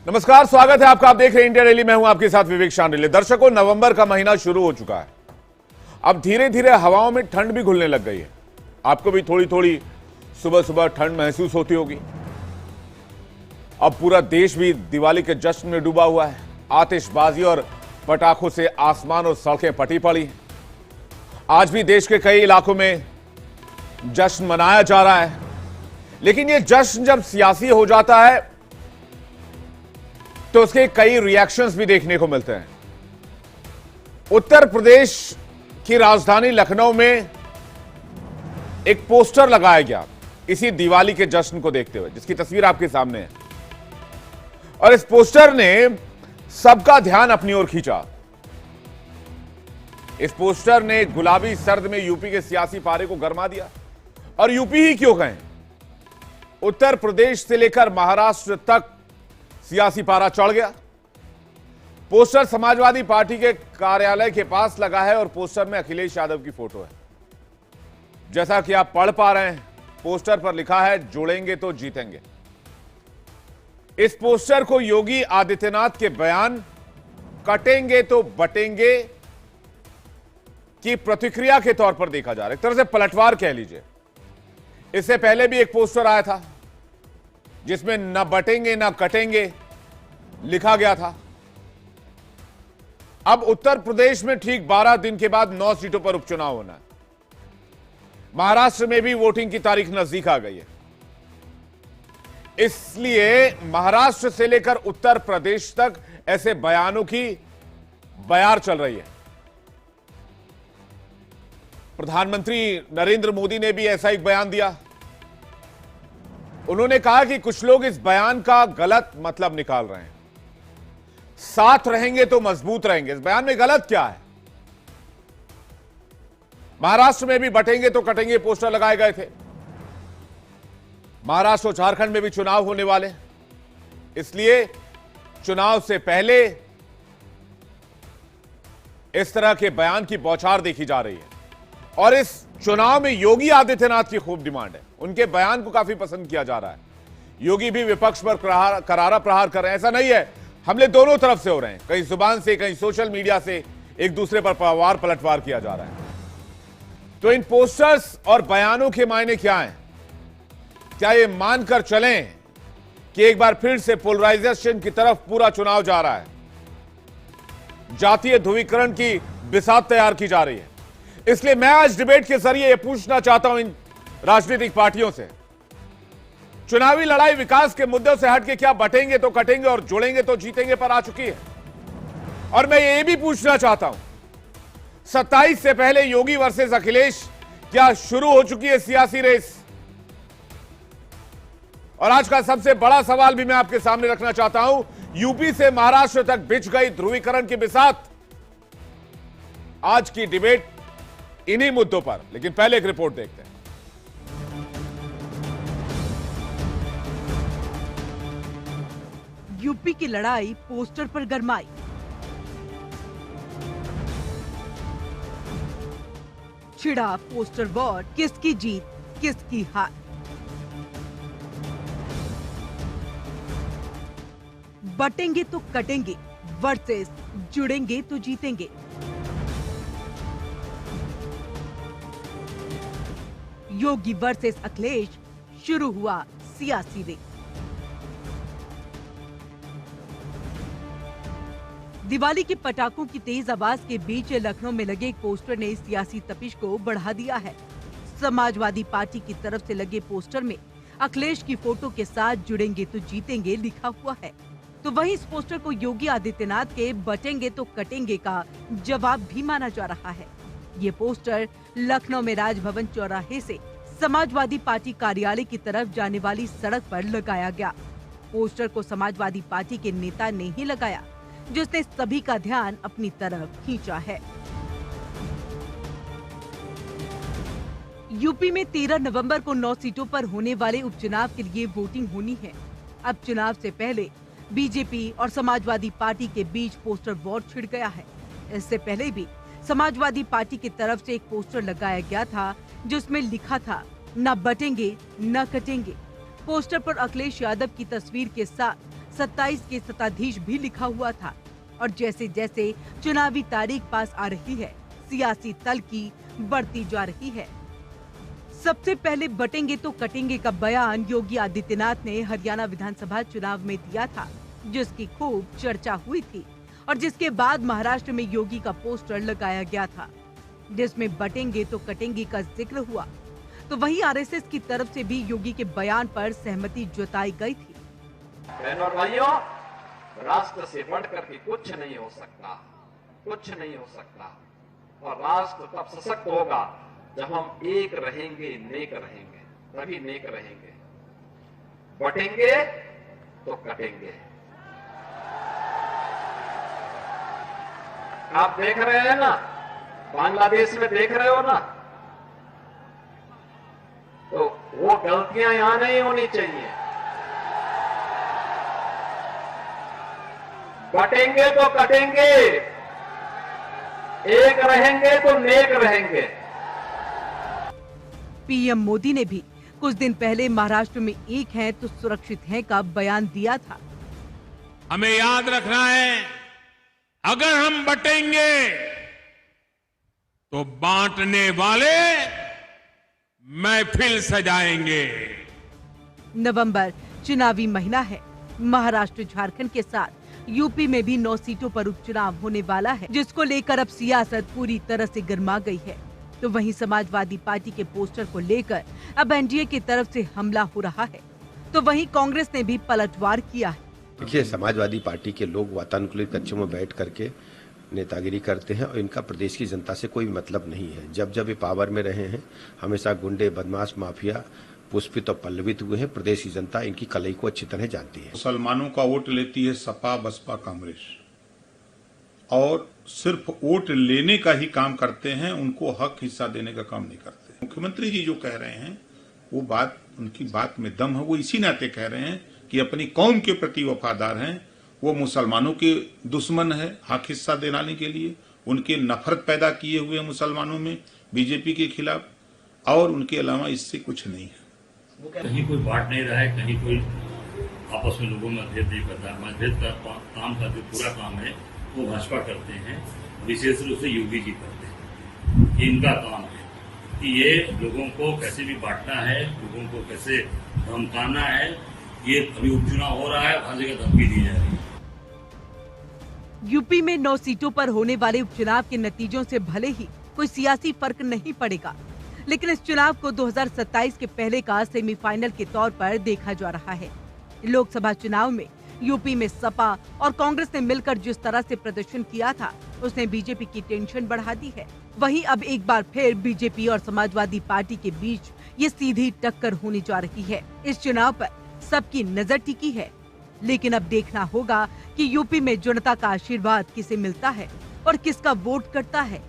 नमस्कार, स्वागत है आपका। आप देख रहे हैं इंडिया डेली। मैं हूं आपके साथ विवेक शांडिल्य। दर्शकों, नवंबर का महीना शुरू हो चुका है। अब धीरे धीरे हवाओं में ठंड भी घुलने लग गई है। आपको भी थोड़ी थोड़ी सुबह सुबह ठंड महसूस होती होगी। अब पूरा देश भी दिवाली के जश्न में डूबा हुआ है। आतिशबाजी और पटाखों से आसमान और सड़कें फटी पड़ी हैं। आज भी देश के कई इलाकों में जश्न मनाया जा रहा है, लेकिन यह जश्न जब सियासी हो जाता है तो उसके कई रिएक्शंस भी देखने को मिलते हैं। उत्तर प्रदेश की राजधानी लखनऊ में एक पोस्टर लगाया गया इसी दिवाली के जश्न को देखते हुए, जिसकी तस्वीर आपके सामने है। और इस पोस्टर ने सबका ध्यान अपनी ओर खींचा। इस पोस्टर ने गुलाबी सर्द में यूपी के सियासी पारे को गरमा दिया। और यूपी ही क्यों कहें, उत्तर प्रदेश से लेकर महाराष्ट्र तक सियासी पारा चढ़ गया। पोस्टर समाजवादी पार्टी के कार्यालय के पास लगा है और पोस्टर में अखिलेश यादव की फोटो है। जैसा कि आप पढ़ पा रहे हैं, पोस्टर पर लिखा है, जोड़ेंगे तो जीतेंगे। इस पोस्टर को योगी आदित्यनाथ के बयान, कटेंगे तो बटेंगे, की प्रतिक्रिया के तौर पर देखा जा रहा है। एक तरह से पलटवार कह लीजिए। इससे पहले भी एक पोस्टर आया था जिसमें न बटेंगे न कटेंगे लिखा गया था। अब उत्तर प्रदेश में ठीक 12 दिन के बाद 9 सीटों पर उपचुनाव होना है। महाराष्ट्र में भी वोटिंग की तारीख नजदीक आ गई है। इसलिए महाराष्ट्र से लेकर उत्तर प्रदेश तक ऐसे बयानों की बयार चल रही है। प्रधानमंत्री नरेंद्र मोदी ने भी ऐसा एक बयान दिया। उन्होंने कहा कि कुछ लोग इस बयान का गलत मतलब निकाल रहे हैं। साथ रहेंगे तो मजबूत रहेंगे। इस बयान में गलत क्या है? महाराष्ट्र में भी बटेंगे तो कटेंगे पोस्टर लगाए गए थे। महाराष्ट्र और झारखंड में भी चुनाव होने वाले, इसलिए चुनाव से पहले इस तरह के बयान की बौछार देखी जा रही है। और इस चुनाव में योगी आदित्यनाथ की खूब डिमांड है। उनके बयान को काफी पसंद किया जा रहा है। योगी भी विपक्ष पर करारा प्रहार कर रहे हैं। ऐसा नहीं है, हमले दोनों तरफ से हो रहे हैं। कहीं जुबान से, कहीं सोशल मीडिया से एक दूसरे पर वार पलटवार किया जा रहा है। तो इन पोस्टर्स और बयानों के मायने क्या हैं? क्या ये मानकर चलें कि एक बार फिर से पोलराइजेशन की तरफ पूरा चुनाव जा रहा है? जातीय ध्रुवीकरण की बिसात तैयार की जा रही है। इसलिए मैं आज डिबेट के जरिए यह पूछना चाहता हूं इन राजनीतिक पार्टियों से, चुनावी लड़ाई विकास के मुद्दों से हटके क्या बटेंगे तो कटेंगे और जोड़ेंगे तो जीतेंगे पर आ चुकी है? और मैं ये भी पूछना चाहता हूं, 27 से पहले योगी वर्सेस अखिलेश क्या शुरू हो चुकी है सियासी रेस? और आज का सबसे बड़ा सवाल भी मैं आपके सामने रखना चाहता हूं, यूपी से महाराष्ट्र तक बिछ गई ध्रुवीकरण की बिसात। आज की डिबेट इन्हीं मुद्दों पर, लेकिन पहले एक रिपोर्ट देखते हैं। यूपी की लड़ाई पोस्टर पर गरमाई। छिड़ा पोस्टर वॉर, किसकी जीत किसकी हार। बटेंगे तो कटेंगे वर्सेस जुड़ेंगे तो जीतेंगे। योगी वर्सेस अखिलेश, शुरू हुआ सियासी रेस। दिवाली के पटाखों की तेज आवाज के बीच लखनऊ में लगे एक पोस्टर ने सियासी तपिश को बढ़ा दिया है। समाजवादी पार्टी की तरफ से लगे पोस्टर में अखिलेश की फोटो के साथ जुड़ेंगे तो जीतेंगे लिखा हुआ है। तो वहीं इस पोस्टर को योगी आदित्यनाथ के बटेंगे तो कटेंगे का जवाब भी माना जा रहा है। ये पोस्टर लखनऊ में राजभवन चौराहे से समाजवादी पार्टी कार्यालय की तरफ जाने वाली सड़क पर लगाया गया। पोस्टर को समाजवादी पार्टी के नेता ने ही लगाया, जिसने सभी का ध्यान अपनी तरफ खींचा है। यूपी में 13 नवंबर को 9 सीटों पर होने वाले उपचुनाव के लिए वोटिंग होनी है। अब चुनाव से पहले बीजेपी और समाजवादी पार्टी के बीच पोस्टर वॉर छिड़ गया है। इससे पहले भी समाजवादी पार्टी की तरफ से एक पोस्टर लगाया गया था जिसमें लिखा था, न बटेंगे न कटेंगे। पोस्टर पर अखिलेश यादव की तस्वीर के साथ 27 के सत्ताधीश भी लिखा हुआ था। और जैसे जैसे चुनावी तारीख पास आ रही है, सियासी तल्खी बढ़ती जा रही है। सबसे पहले बटेंगे तो कटेंगे का बयान योगी आदित्यनाथ ने हरियाणा विधानसभा चुनाव में दिया था, जिसकी खूब चर्चा हुई थी और जिसके बाद महाराष्ट्र में योगी का पोस्टर लगाया गया था, जिसमें बटेंगे तो कटेंगे का जिक्र हुआ। तो वहीं आरएसएस की तरफ से भी योगी के बयान पर सहमति जताई गई थी। बहनों और भाइयों, राष्ट्र से बढ़कर के कुछ नहीं हो सकता, कुछ नहीं हो सकता। और राष्ट्र तब सशक्त होगा जब हम एक रहेंगे, नेक रहेंगे, तभी नेक रहेंगे। बटेंगे तो कटेंगे। आप देख रहे हैं ना, बांग्लादेश में देख रहे हो ना, तो वो गलतियां यहां नहीं होनी चाहिए। बटेंगे तो कटेंगे, एक रहेंगे तो नेक रहेंगे। पीएम मोदी ने भी कुछ दिन पहले महाराष्ट्र में एक है तो सुरक्षित है का बयान दिया था। हमें याद रखना है, अगर हम बटेंगे तो बांटने वाले महफिल सजाएंगे। नवंबर चुनावी महीना है। महाराष्ट्र, झारखंड के साथ यूपी में भी 9 सीटों पर उपचुनाव होने वाला है, जिसको लेकर अब सियासत पूरी तरह से गर्मा गई है। तो वहीं समाजवादी पार्टी के पोस्टर को लेकर अब एनडीए की तरफ से हमला हो रहा है, तो वहीं कांग्रेस ने भी पलटवार किया है। देखिए, समाजवादी पार्टी के लोग वातानुकूलित कक्षों में बैठ करके नेतागिरी करते हैं और इनका प्रदेश की जनता से कोई मतलब नहीं है। जब जब ये पावर में रहे हैं, हमेशा गुंडे, बदमाश, माफिया पुष्पित और पल्लवित हुए हैं। प्रदेश की जनता इनकी कलई को अच्छी तरह जानती है। मुसलमानों का वोट लेती है सपा, बसपा, कांग्रेस, और सिर्फ वोट लेने का ही काम करते हैं, उनको हक हिस्सा देने का काम नहीं करते। मुख्यमंत्री जी जो कह रहे हैं वो बात, उनकी बात में दम है। वो इसी नाते कह रहे हैं कि अपनी कौम के प्रति वफादार हैं। वो मुसलमानों के दुश्मन है, हक हिस्सा दिलाने के लिए उनके नफरत पैदा किए हुए मुसलमानों में बीजेपी के खिलाफ, और उनके अलावा इससे कुछ नहीं है। कहीं कोई बांट नहीं रहा है, कहीं कोई आपस में लोगों में मतभेद नहीं करता। मतभेद का काम का जो पूरा काम है वो भाजपा करते हैं, विशेष रूप से योगी जी करते हैं। इनका काम है कि ये लोगों को कैसे भी बांटना है, लोगों को कैसे धमकाना है। ये अभी उपचुनाव हो रहा है, हर जगह धमकी दी जा रही है। यूपी में 9 सीटों पर होने वाले उपचुनाव के नतीजों से भले ही कोई सियासी फर्क नहीं पड़ेगा, लेकिन इस चुनाव को 2027 के पहले का सेमीफाइनल के तौर पर देखा जा रहा है। लोकसभा चुनाव में यूपी में सपा और कांग्रेस ने मिलकर जिस तरह से प्रदर्शन किया था, उसने बीजेपी की टेंशन बढ़ा दी है। वहीं अब एक बार फिर बीजेपी और समाजवादी पार्टी के बीच ये सीधी टक्कर होने जा रही है। इस चुनाव पर सबकी नजर टिकी है, लेकिन अब देखना होगा कि यूपी में जनता का आशीर्वाद किसे मिलता है और किसका वोट करता है।